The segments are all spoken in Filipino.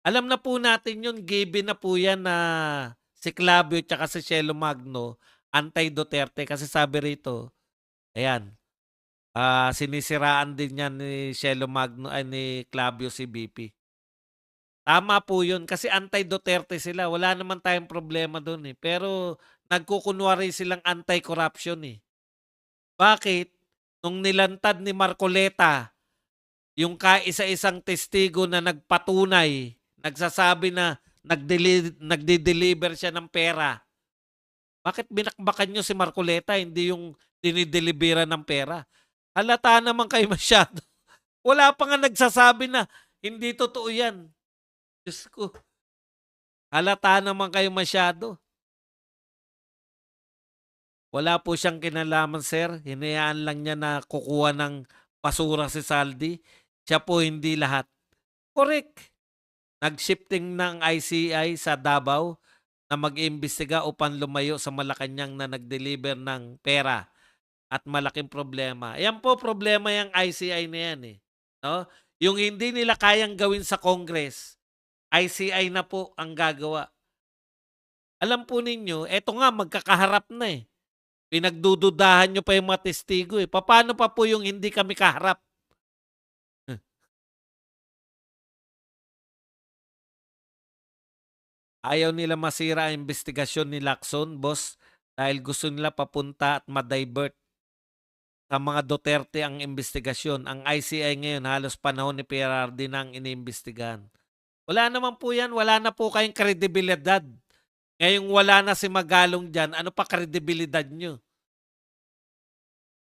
Alam na po natin yun, given na po yan na si Clavio tsaka si Cielo Magno anti-Duterte kasi sabi rito, ayan, sinisiraan din yan ni Cielo Magno ay ni Clavio si BP. Tama po yun kasi anti-Duterte sila, wala naman tayong problema dun, eh, pero nagkukunwari silang anti-corruption, eh. Bakit? Nung nilantad ni Marcoleta yung kaisa-isang testigo na nagpatunay, nagsasabi na nagde-deliver siya ng pera. Bakit binakbakan niyo si Marcoleta, hindi yung dinidelibera ng pera? Halata naman kayo masyado. Wala pa nga nagsasabi na hindi totoo yan. Diyos ko, halata naman kayo masyado. Wala po siyang kinalaman, sir. Hinayaan lang niya na kukuha ng basura si Saldi. Siya po hindi lahat. Correct. Nag-shifting ng ICI sa Davao na mag-iimbestiga upang lumayo sa Malacanang na nag-deliver ng pera at malaking problema. Ayan po problema yung ICI na yan, eh, 'no? Yung hindi nila kayang gawin sa Congress, ICI na po ang gagawa. Alam po ninyo, eto nga magkakaharap na, eh. Pinagdududahan niyo pa yung mga testigo, eh. Papaano pa po yung hindi kami kaharap? Ayaw nila masira ang investigasyon ni Lacson, boss, dahil gusto nila papunta at ma-divert sa mga Duterte ang investigasyon. Ang ICI ngayon halos panahon ni PRRD na ang iniimbestigahan. Wala naman po yan, wala na po kayong kredibilidad. Ngayong wala na si Magalong diyan, ano pa kredibilidad niyo?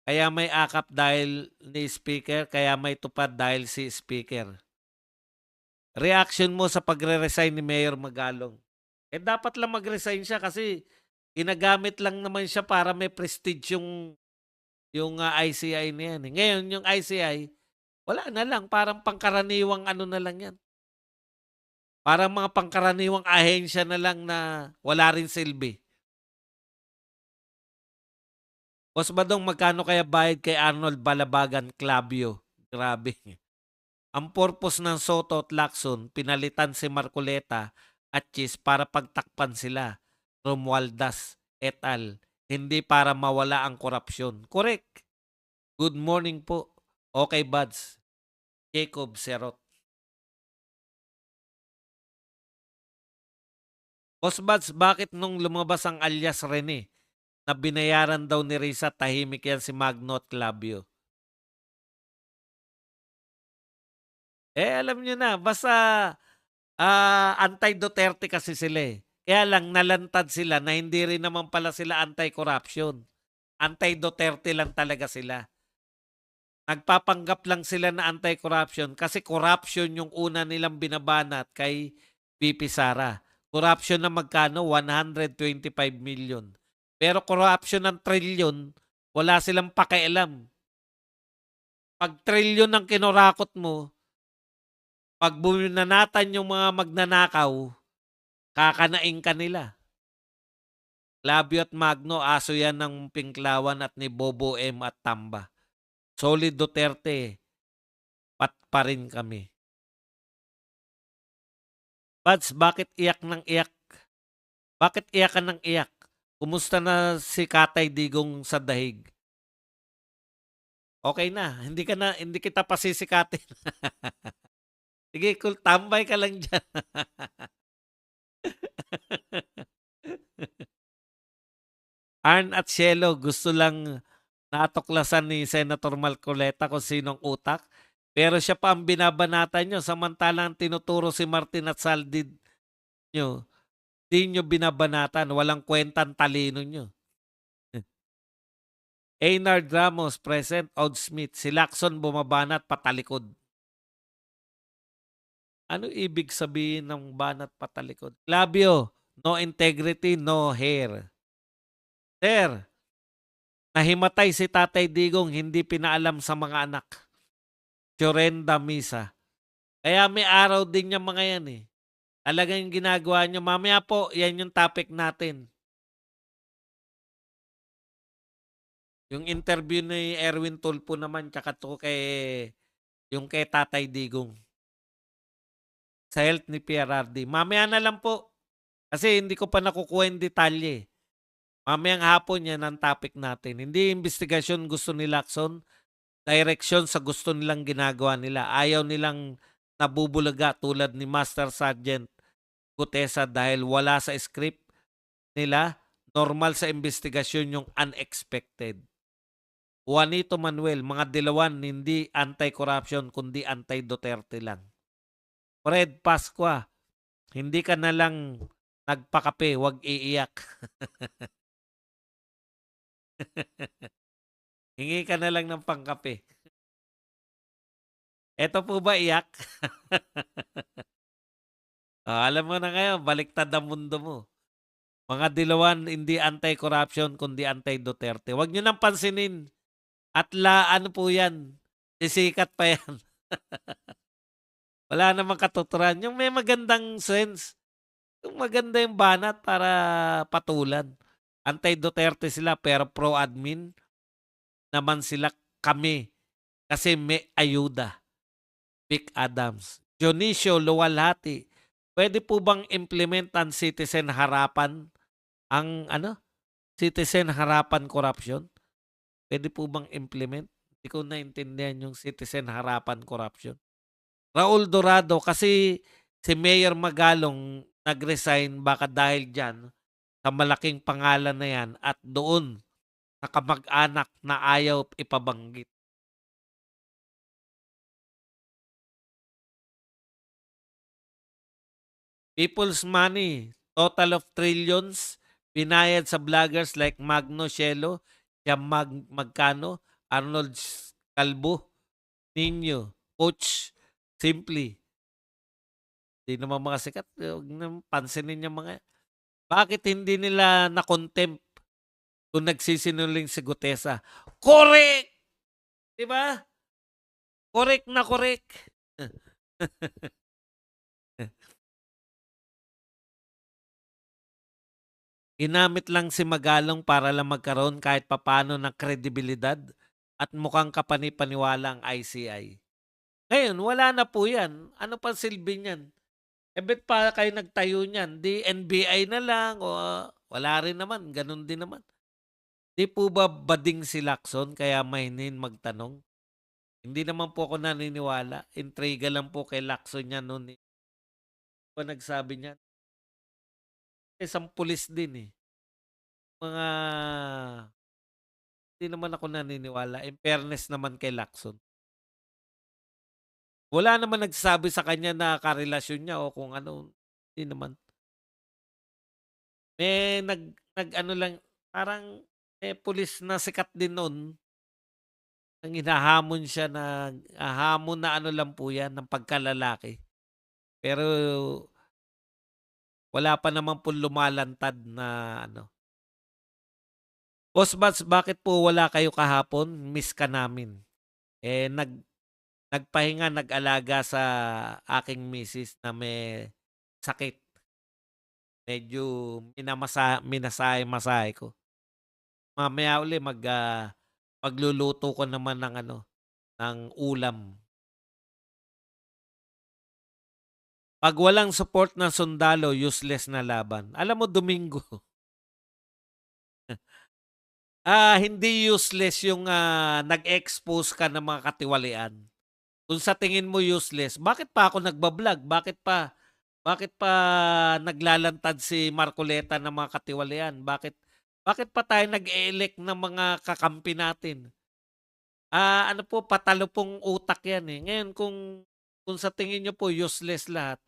Kaya may akap dahil ni speaker, kaya may tupad dahil si speaker. Reaction mo sa pagre-resign ni Mayor Magalong? Eh, dapat lang mag-resign siya kasi ginagamit lang naman siya para may prestige yung ICI na yan, eh. Ngayon yung ICI, wala na lang, parang pangkaraniwang ano na lang yan. Parang mga pangkaraniwang ahensya na lang na wala rin silbi. Boss Badong, magkano kaya bayad kay Arnold Balabagan Clavio? Grabe. Ang purpose ng Soto at Lacson, pinalitan si Marcoleta at Chis para pagtakpan sila. Romualdez et al. Hindi para mawala ang korupsyon. Correct. Good morning po. Okay, buds. Jacob Serot. Boss Buds, bakit nung lumabas ang alias Rene na binayaran daw ni Risa tahimik yan si Magno at Clavio? Eh, alam niyo na, basta anti-Duterte kasi sila, eh. Kaya lang nalantad sila na hindi rin naman pala sila anti-corruption. Anti-Duterte lang talaga sila. Nagpapanggap lang sila na anti-corruption kasi corruption yung una nilang binabanat kay VP Sara. Corruption na magkano? 125 million. Pero corruption ng trilyon, wala silang pakialam. Pag trilyon ang kinorakot mo, pag buminanatan yung mga magnanakaw, kakanaing ka nila. Labio at Magno, aso yan ng Pinklawan at ni Bobo M at Tamba. Solid Duterte, pat pa rin kami. Buds, bakit iyak ng iyak? Bakit iyak ka ng iyak? Kumusta na si Katay Digong sa dahig? Okay na, hindi kita pasisikatin. Sige, cool, tambay ka lang diyan. Arn at Cielo, gusto lang natuklasan ni Senator Marcoleta kung sinong utak. Pero siya pa ang binabanatan nyo, samantalang tinuturo si Martin at Saldi nyo, di nyo binabanatan, walang kwentang talino nyo. Einar Ramos, present, Odd Smith, si Lacson bumabanat patalikod. Ano ibig sabihin ng banat patalikod? Clavio, no integrity, no hair. Sir, nahimatay si Tatay Digong, hindi pinaalam sa mga anak. Chorenda Misa. Kaya may araw din yung mga yan, eh. Talagang ginagawa nyo. Mamaya po, yan yung topic natin. Yung interview ni Erwin Tulfo naman tsaka to yung kay Tatay Digong. sa health ni PRRD. Mamaya na lang po, kasi hindi ko pa nakukuha yung detalye. Mamayang hapon yan ang topic natin. Hindi investigasyon gusto ni Lacson, direksyon sa gusto nilang ginagawa nila. Ayaw nilang nabubulaga tulad ni Master Sergeant Gutesa dahil wala sa script nila. Normal sa investigasyon yung unexpected. Juanito Manuel, mga dilawan, hindi anti-corruption kundi anti-Duterte lang. Fred Pascua, hindi ka na lang nagpakape, wag iiyak. Hingi ka na lang ng pangkape. Eto po ba iyak? Alam mo na ngayon, baliktad ang mundo mo. Mga dilawan, hindi anti-corruption, kundi anti-Duterte. Huwag nyo nang pansinin. At ano po yan, sisikat pa yan. Wala namang katuturan. Yung may magandang sense. Yung maganda yung banat para patulan. Anti-Duterte sila pero pro-admin naman sila kami. Kasi may ayuda. Vic Adams. Dionisio Luwalhati. Pwede po bang implement ang citizen harapan? Ang citizen harapan corruption? Pwede po bang implement? Hindi ko naintindihan yung citizen harapan corruption. Raul Dorado, kasi si Mayor Magalong nag-resign baka dahil dyan sa malaking pangalan na yan at doon sa kamag-anak na ayaw ipabanggit. People's money, total of trillions, binayad sa vloggers like Magno Cielo, Magkano, Arnold Calvo, Nino, Coach, Simply. Hindi naman mga sikat. Huwag naman pansinin yung mga. Bakit hindi nila na-contempt kung nagsisinungaling si Gutesa? Correct! Di ba? Correct na correct. Ginamit lang si Magalong para lang magkaroon kahit papano ng kredibilidad at mukhang kapani-paniwala ang ICI. Ngayon, wala na po yan. Ano pa silbi niyan? Bet pa kayo nagtayo niyan? Di NBI na lang o wala rin naman. Ganun din naman. Di po ba bading si Lacson kaya mahinin magtanong? Hindi naman po ako naniniwala. Intriga lang po kay Lacson niya noon. Pa nagsabi niya. Isang pulis din eh. Mga hindi naman ako naniniwala. In fairness naman kay Lacson. Wala naman nagsabi sa kanya na karelasyon niya o kung ano. Hindi naman. May nag-ano lang, parang may pulis na sikat din noon. Ang hinahamon siya na hamon na ano lang po yan, ng pagkalalaki. Pero wala pa naman po lumalantad na ano. Boss Bats, bakit po wala kayo kahapon? Miss ka namin. Nagpahinga, nag-alaga sa aking misis na may sakit. Medyo minasahe-masahe ko. Mamaya uli magluluto ko naman ng ng ulam. Pag walang support ng sundalo, useless na laban. Alam mo, Domingo, hindi useless yung nag-expose ka ng mga katiwalian. Kung sa tingin mo useless, bakit pa ako nagbablog? Bakit pa naglalantad si Marcoleta ng mga katiwalian? Bakit pa tayo nag-e-elect ng mga kakampi natin? Ano po, patalo pong utak yan eh. Ngayon, kung sa tingin nyo po useless lahat,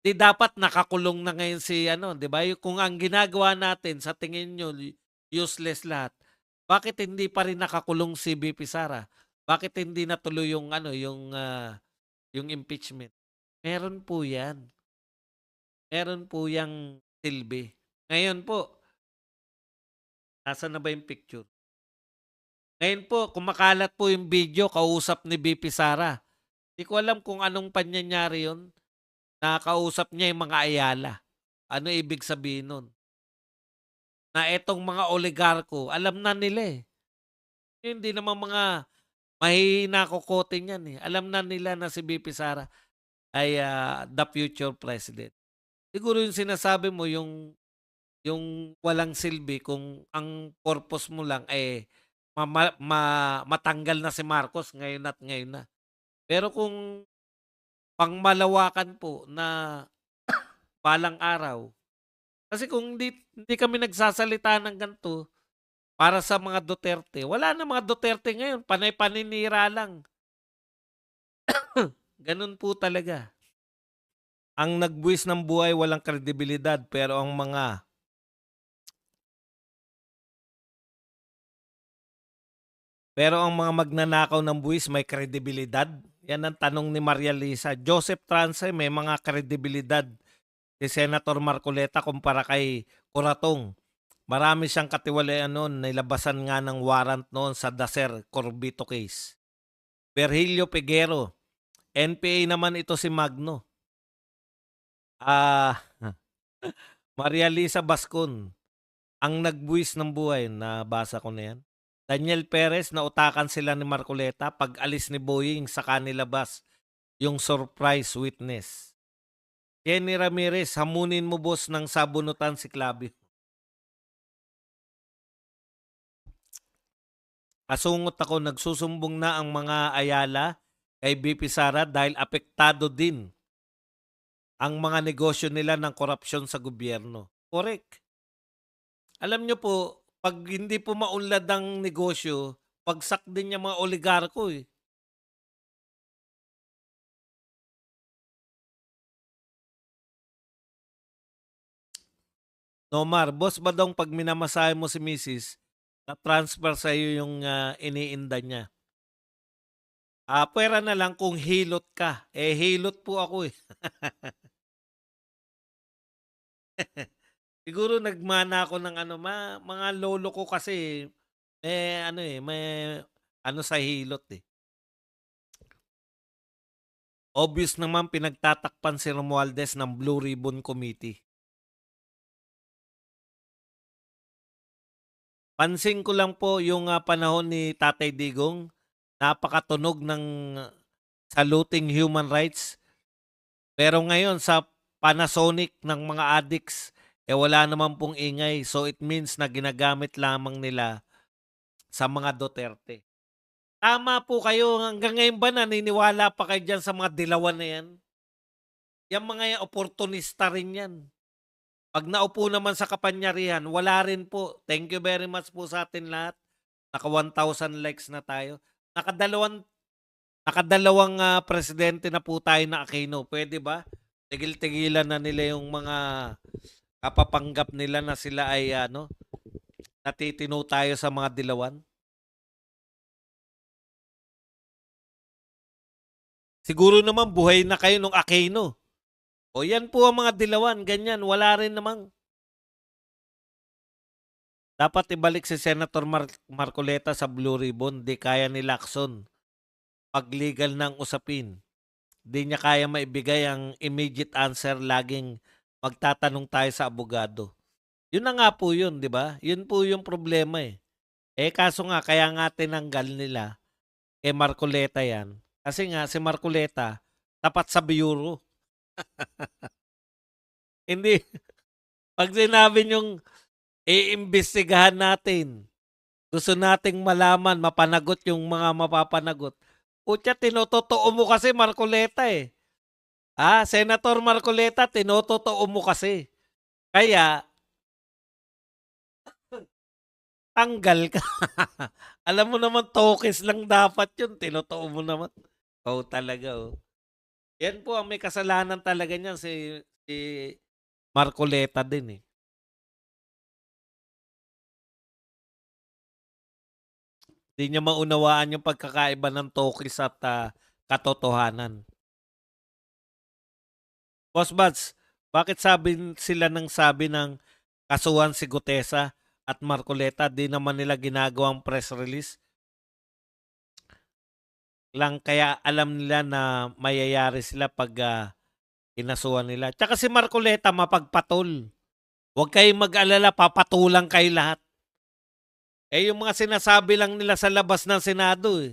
di dapat nakakulong na ngayon si di ba? Kung ang ginagawa natin sa tingin nyo useless lahat, bakit hindi pa rin nakakulong si VP Sara? Bakit hindi natuloy yung yung impeachment? Meron po 'yan. Meron po yang silbi. Ngayon po, nasaan na ba yung picture? Ngayon po, kumakalat po yung video kausap ni VP Sara. Di ko alam kung anong panyanyari yun. Nakausap niya yung mga Ayala. Ano ibig sabihin nun? Na etong mga oligarko, alam na nila eh. Hindi naman mga mahihina kokote niyan eh. Alam na nila na si VP Sara. ay the future president. Siguro yung sinasabi mo yung walang silbi kung ang purpose mo lang eh matanggal na si Marcos ngayon at ngayon na. Pero kung pangmalawakan po na balang araw, kasi kung hindi kami nagsasalita ng ganito para sa mga Duterte, wala na mga Duterte ngayon, panay paninira lang. Ganun po talaga. Ang nagbuwis ng buhay walang kredibilidad pero ang mga magnanakaw ng buwis may kredibilidad. Yan ang tanong ni Maria Lisa. Joseph Transe may mga kredibilidad si Senator Marcoleta kumpara kay Curatong. Marami siyang katiwalian noon, nilabasan nga ng warrant noon sa Dacer Corbito case. Virgilio Peguero, NPA naman ito si Magno. Maria Lisa Bascon, ang nagbuwis ng buhay, nabasa ko na yan. Daniel Perez, nautakan sila ni Marcoleta pag alis ni Boying sa kanilabas yung surprise witness. Jenny Ramirez, hamunin mo boss ng sabunutan si Clavio. Asungot ako, nagsusumbong na ang mga Ayala kay BP Sara dahil apektado din ang mga negosyo nila ng korupsyon sa gobyerno. Correct. Alam nyo po, pag hindi po maunlad ang negosyo, pagsak din yung mga oligarko eh. Nomar, boss ba daw pag minamasahe mo si Mrs., na-transfer sa iyo yung iniinda niya? Pwera na lang kung hilot ka. Hilot po ako eh. Siguro nagmana ako ng mga lolo ko kasi may sa hilot eh. Obvious naman pinagtatakpan si Romualdez ng Blue Ribbon Committee. Pansin ko lang po yung panahon ni Tatay Digong, napakatunog ng saluting human rights. Pero ngayon sa Panasonic ng mga addicts, wala naman pong ingay. So it means na ginagamit lamang nila sa mga Duterte. Tama po kayo. Hanggang ngayon ba naniniwala pa kayo dyan sa mga dilawan na yan? Yung mga yan, oportunista rin yan. Pag naupo naman sa kapangyarihan, wala rin po. Thank you very much po sa atin lahat. Naka 1,000 likes na tayo. Nakadalawang presidente na po tayo na Aquino. Pwede ba? Tigil-tigilan na nila yung mga kapapanggap nila na sila ay natitino tayo sa mga dilawan. Siguro naman buhay na kayo nung Aquino. O yan po ang mga dilawan, ganyan, wala rin namang. Dapat ibalik si Senator Marcoleta sa Blue Ribbon, di kaya ni Lacson. Pag legal ng usapin, di niya kaya maibigay ang immediate answer, laging magtatanong tayo sa abogado. Yun na nga po yun, di ba? Yun po yung problema eh. Kaso nga, kaya nga tinanggal nila Marcoleta yan. Kasi nga, si Marcoleta, tapat sa bureau. Hindi. Pag sinabi nyong iimbestigahan natin, gusto nating malaman, mapanagot yung mga mapapanagot. Putya, tinototoo mo kasi Marcoleta eh. Senator Marcoleta, tinototoo mo kasi. Kaya, tanggal ka. Alam mo naman, tokes lang dapat yun. Tinotoo mo naman. Talaga oh. Yan po ang may kasalanan talaga niyan si Marcoleta din eh. Hindi niya maunawaan yung pagkakaiba ng tokis at katotohanan. Boss Buds, bakit sila sabi ng kasuhan si Gutesa at Marcoleta, di naman nila ginagawang press release? Lang kaya alam nila na mayayari sila pag inasuhan nila. Tsaka si Marcoleta mapagpatol. Huwag kayong mag-alala, papatulang kayo lahat. Yung mga sinasabi lang nila sa labas ng Senado eh.